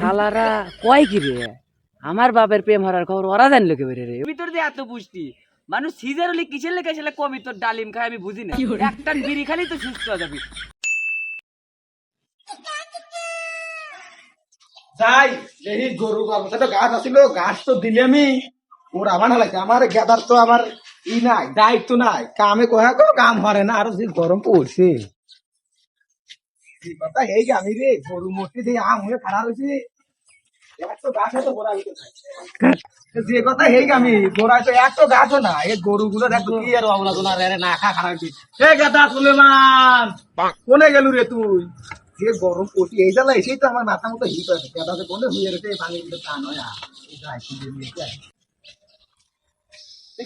শালারা কয় কি রে, আমার বাপের প্রেম হারার খবর ওরা জানলো কে রে? ভিতর দিয়ে এত পুষ্টি মানুষ সিজার হলে কিসের লেগে আসলে কবি তোর ডালিম খায় আমি বুঝি না। একটা বিড়ি খালি তো সুস্থ হয়ে যাবি। যাই এই গরু গল্পটা তো গাছ আছিল, গাছ তো দিলে আমি ওর আমার না লাগে, আমার গেদার তো আমার ই নাই, দায়িত্ব নাই, কামে কয়া কোনো কাম হরে না, আর যে গরম পড়ছে এই কথা এই আমি রে গরু মরতে দিয়ে আম হয়ে খাড়া রয়েছে, একশো গাছ হতো গোড়া হইতে যে কথা এই আমি গোড়ায় তো একশো গাছও না, এই গরু গুলো দেখো কি আর অবলা তোলা রে না খা খারাপ হে গেদা সুলেমান কোনে গেলু রে তুই? যে গরম পড়ছি এই জ্বালা এসেই তো আমার মাথা মতো হিট আছে, গেদাতে কোনে হয়ে গেছে পানির ভিতরে টান হয়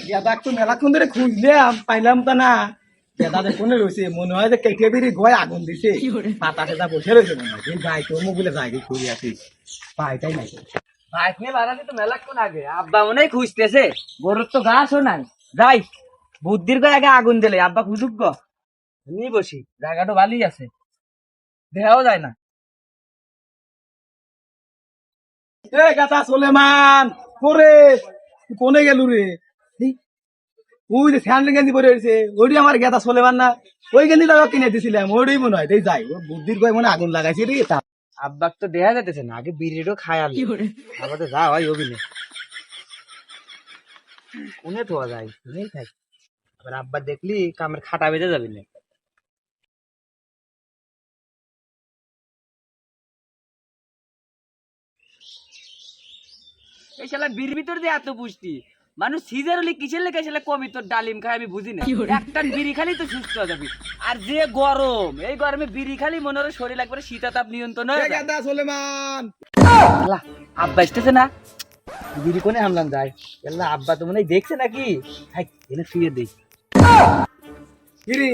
গেদা একটু মেলাক্ষণ ধরে খুঁজলাম পাইলাম তা না, গেদাতে কোনে রয়েছে মনে হয় যে কেটে বেরিয়ে গয় আগুন দিছে, পাতা সেটা বসে রয়েছে মনে হয় গাই তোর মুখগুলো জায়গায় খুঁজে আসিস পাইটাই নাই। বাইক নিয়ে বাড়াতে তো মেলাক্ষণ আগে আব্বা মনে হয় খুঁজতেছে, গরুর তো ঘাসও নাই। যাই বুদ্ধির গায়ে আগে আগুন দিলে আব্বা খুঁজুক গো, নিয়ে বসি, জায়গাটা ভালোই আছে, দেখাও যায় না। এ গাদা সোলেমান করে কোনে গেলু রে? ওই যে স্যান্ডেল গেঞ্জি পরে রয়েছে ওইটি আমার গেদা সোলেমান না? ওই গেঞ্জি তাকে কিনে দিছিলাম, ওইটাই মনে হয় যাই ওর বুদ্ধির গায়ে মনে আগুন লাগাইছে রে তা। আব্বাক তো দেখা যাইতেছে না, আগে বিড়িটাও খায় আলি আবার তো যা হয় অভিনয় কোনে থোয়া যায় নেই থাক, আবার আব্বা দেখলি কামের খাটা বেজে যাবি না। এই শালা বিড়ির ভিতর দিয়ে এত পুষ্টি মানুষ সিজার হলে কিসের লেগে আসলে কমি তোর ডালিম খায় আমি বুঝি না। একটা বিড়ি খালি তো সুস্থ হয়ে যাবি, আর যে গরম এই গরমে বিড়ি খালি মনে হয় শরীর একবারে শীতাতাপ নিয়ন্ত্রণ হয়ে যায়। গেদা সোলেমান আল্লাহ, আব্বা এসতেছে না, বিড়ি কোনে হামলাম যায়। আল্লাহ, আব্বা তো মনে হয় দেখছে নাকি, থাক এনে শুয়ে দেই। কিরে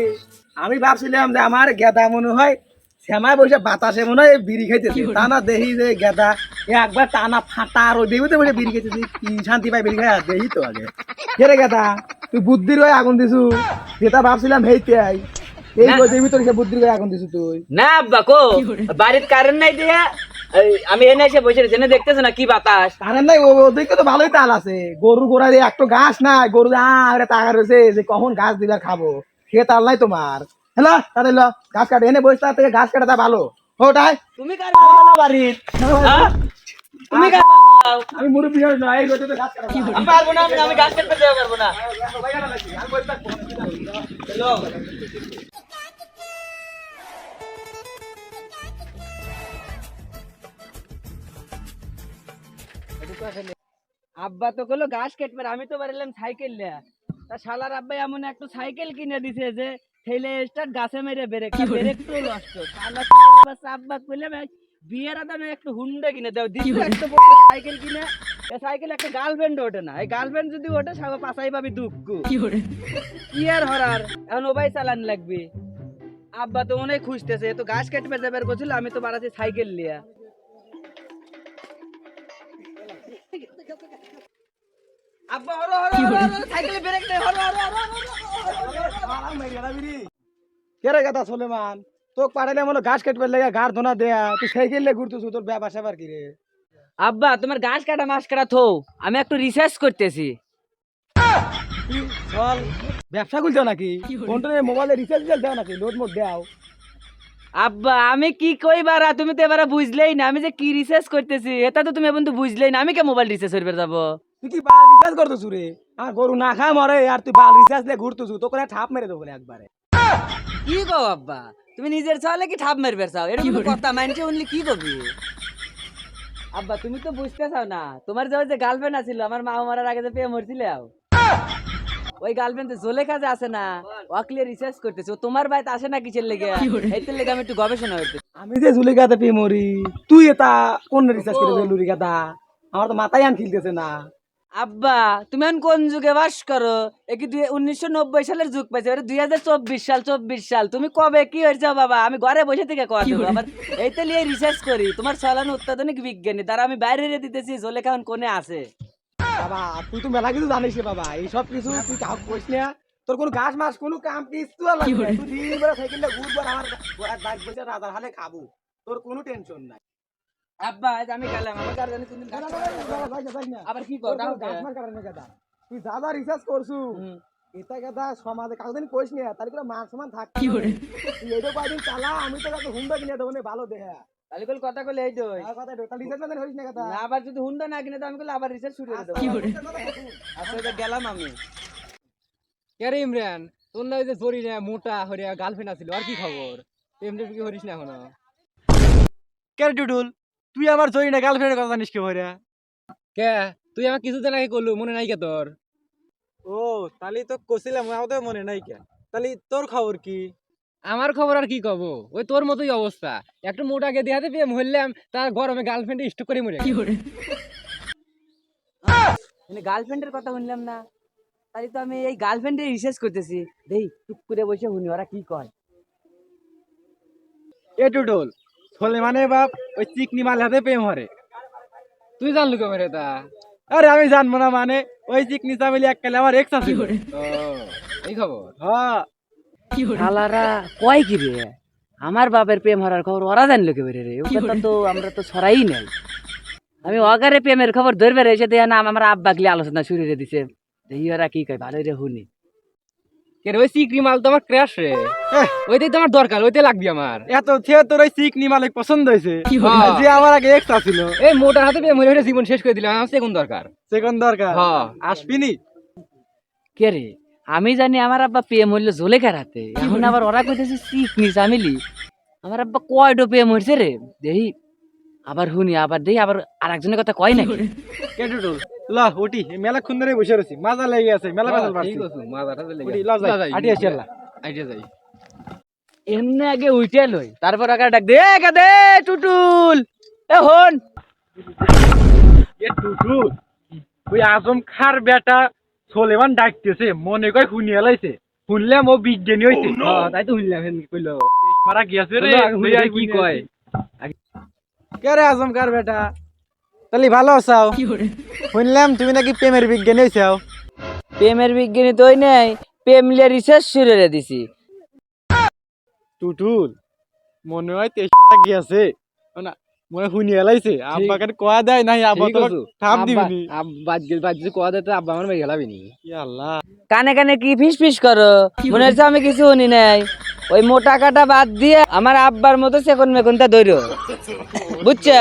আমি ভাবছিলাম যে আমার গেদা মনে হয় শ্যামায় বসে বাতাসে মনে হয় বিড়ি খাইতেছে, তা না দেখি যে গেদা একবার টানা ফাটা আর ওই দেখতে বসে বিড়ি খাইতেছি, কি শান্তি পাই বিড়ি খাই দেখি তো আগে কেরে গেদা তুই বুদ্ধির হয়ে আগুন দিছু, যেটা ভাবছিলাম হেইতে আই এই গদির ভিতরে সে বুদ্ধির হয়ে আগুন দিছু তুই। না আব্বা কো বাড়ির কারেন্ট নাই দিয়া আমি এনে এসে বসে রয়েছি, এনে দেখতেছে না কি বাতাস। কারণ নাই ওদিকে তো ভালোই তাল আছে, গরু গোড়ায় একটু ঘাস নাই, গরু টাকা রয়েছে যে কখন ঘাস দিলে খাবো, সে তাল নাই তোমার। হ্যালো তাহলে ঘাস কাটে এনে বসে থেকে ঘাস কাটা ভালো ওটাই। তুমি কার বাড়ির তুমি কার আমি মুরব্বী নয় এই রোদে তো ঘাস কাটা আমি পারবো না, আমি গাছ কাটতে যেতে পারবো না। আব্বা তো কলো ঘাস কাটবে, আমি তো পারলাম সাইকেল লিয়া, তা শালার আব্বা এমন একটা সাইকেল কিনে দিছে যে ঠেলে স্টার্ট গাছে মেরে ব্রেক ব্রেক তো নষ্ট। শালা আব্বা কইলাম বিয়ের আদামে একটু হুন্ডা কিনে দাও, দিছো একটা বড় সাইকেল কিনে, এই সাইকেল একটা গার্লফ্রেন্ড ওঠে না, এই গার্লফ্রেন্ড যদি ওঠে সব পাছাই পাবি দুঃখ কি আর হরার, এখন ওবাই চালান লাগবে। আব্বা তো মনে হয় খুঁজতেছে, তো ঘাস কাটবে যাবার করছিল, আমি তো বাড়াচ্ছি সাইকেল লিয়া। আব্বা হরো হরো হরো সাইকেলে ব্রেক নেই, হরো হরো হরো। কেরে গেদা সোলেমান তোক পাঠালে মনে ঘাস কাটবে লেগে ঘাট ধোনা দেয়া, তুই সাইকেল লে ঘুরতেছু, তোর ব্যাপার স্যাপার কি রে? আব্বা তোমার ঘাস কাটা মাছ কাটা থো, আমি একটু রিসার্চ করতেছি। চল ব্যবসা খুলছো নাকি? ফোনটা মোবাইলে রিচার্জ দেও নাকি? লোড মোড দেও। আব্বা আমি কি কইবারা, তুমি তো এবারে বুঝলেই না আমি যে কি রিসার্চ করতেছি, এটা তো তুমি এখন তো বুঝলেই না, আমি কে মোবাইল রিসার্চ করবে যাবো। তুই কি বাল রিচার্জ করতেছু রে? আমার গরু না খায় মরে আর তুই বাল রিচার্জ লে ঘুরতেছু, তোকে ঠাপ মেরে দেবো একবারে। কি গো আব্বা, তুমি নিজের চালে কি ঠাপ মারবে চাও, এটা কোনো কথা মানছে উনলি কি করবি? আব্বা তুমি তো বুঝতে চাও না, তোমার যে গার্লফ্রেন্ড আছিল আমার মা মারার আগে যে পেয়ে মরছিলে, ওই গার্লফ্রেন্ড জোলেখা যে আছে না, ওয়াকলিয়ে রিসার্চ করতেছে, ও তোমার বাড়িতে আসে না কিসের লেগে, এইটার লেগে আমি একটু গবেষণা করতে। আমি যে জুলিকাতে পেয়ে মরি, তুই এটা কোন রিচার্জ করে জলুরি গাদা? আমার তো মাথায় আন খিলতেছে না। আব্বা তুমি এখন কোন যুগে বাস করো, এ কি 1990 সালের যুগ পাইছে, 2024 সাল তুমি কবে কি হয়েছে বাবা, আমি ঘরে বসে থেকে কয়া দেবো আবার এইটা নিয়ে রিসার্চ করি, তোমার চালানো অত্যাধুনিক বিজ্ঞানী দ্বারা আমি বাইরে দিতেছি জোলেখা এখন কোনে আছে। বাবা তুই তো মেলা কিছু জানিস রে বাবা, এইসব কিছু তুই কাউ কইস না, তোর কোনো ঘাস মাস কোনো কাম কিছু আর লাগবে না, তুই দিন বেলা সাইকেলটা ঘুরবো আর আমার বাইক বসে রাজার হালে খাবো, তোর কোনো টেনশন নাই। আব্বা আজ আমি গেলাম আমার গার্জেন কোনদিন গাছ আবার কি কর তুই যা যা রিসার্চ করছু এটা কথা সমাজে কাউদিন কইস নি তাহলে করে মান সমান থাকতে তুই এইটা কয়দিন চালা আমি তো কাছে হুন্ডা কিনে দেবো ভালো দেখা তাহলে কল কথা কইলে এই দই আর কথা তাহলে রিসার্চ মানে হইস না কথা না আবার যদি হুন্ডা না কিনে তো আমি কইলে আবার রিসার্চ শুরু করে দেব আচ্ছা এটা গেলাম আমি কে রে ইমরান তোর না ওই যে জরি না মোটা হরিয়া গার্লফ্রেন্ড আছিল আর কি খবর এমনি কি করিস না এখনো কে টুটুল তুই আমার জয়ী না গার্লফ্রেন্ডের কথা জানিস কে ভরিয়া কে তুই আমার কিছুদিন আগে করলু মনে নাই কে তোর ও তাহলে তো কছিলাম আমাদের মনে নাই কে তাহলে তোর খবর কি আমার খবর আর কি কব ওই তোর মতোই অবস্থা একটু মোটাকে দেখাতে পেয়ে মরলাম তার গরমে গার্লফ্রেন্ডে স্টক করে মরে মানে গার্লফ্রেন্ডের কথা শুনলাম না তাহলে তো আমি এই গার্লফ্রেন্ডের রিসার্চ করতেছি দেই চুপ করে বসে শুনি ওরা কি কয় এ টুটুল ছোলে মানে বাপ ওই চিকনি মাল হাতে প্রেম হরে তুই জানলু কে মেরে তা আরে আমি জানবো না মানে ওই চিকনি চামিলি এককালে আমার এক্স আছে ও এই খবর হ্যাঁ শালারা কয় কি রে আমার বাপের প্রেম হারার খবর ওরা জানলো কে রে ও কথা তো আমরা তো ছড়াই নাই আমি অগারে প্রেমের খবর ধরবে এসে দেয়া না আমার আব্বা গলি আলোচনা শুরু করে দিছে দেখি ওরা কি কয় ভালোই রে শুনি কে রে ওই সিক্রি মাল তো আমার ক্র্যাশ রে ওইটাই তো আমার দরকার ওইটাই লাগবে আমার এত থিয়ে তোর ওই চিকনি মালিক পছন্দ হয়েছে যে আমার আগে এক্স আছিল এই মোটার হাতে পেয়ে মরে হয়ে জীবন শেষ করে দিলাম আমার সেকেন্ড দরকার সেকেন্ড দরকার হ্যাঁ আসবিনি কে রে আমি জানি আমার আব্বা প্রেম হইলো জোলে কারাতে এখন আবার ওরা কইতেছে চিকনি চামিলি আমার আব্বা কয়ডো প্রেম হইছে রে দেখি আবার শুনি আবার দেখি আবার আরেকজনের কথা কয় নাকি কে টুটুল ল উঠি মেলা খুন্দরে বসে রয়েছি মাজা লেগে আছে মেলা বেজাল পারছি ঠিক আছে মাথাটা লেগে উঠি ল যাই আটি আসি আল্লাহ আইডিয়া যাই এমনি আগে উইটে লই তারপর আগে ডাক দে দে টুটুল এ হন এ টুটুল ওই আজম খার বেটা সোলেমান ডাকতেছে মনে কয় শুনিয়ে লাইছে শুনলাম ও বিজ্ঞানী হইছে তাই তো শুনলাম কইলো মারা গিয়েছে রে কি কয় কে রে আজম খার বেটা তাহলে ভালো আছাও শুনলাম তুমি নাকি প্রেমের বিজ্ঞানী হইছাও প্রেমের বিজ্ঞানী তো নাই প্রেম লিয়ে রিসার্চ শুরু করে দিছি টুটুল মনে হয় 23 মারা গিয়েছে না মনে শুনিয়ে লাইছে আব্বাকে কোয়া দেয় নাই আব্বা তো ঠাপ দিবনি বাদ কোয়া দিতে আব্বা আমার মেরে গেলাবি নি ইয়া আল্লাহ কানে কানে কি ফিস ফিস করো মনে হচ্ছে আমি কিছু শুনি নাই ওই মোটা কাটা বাদ দিয়ে আমার আব্বার মতো সেকন মেকনটা ধরো বুঝছো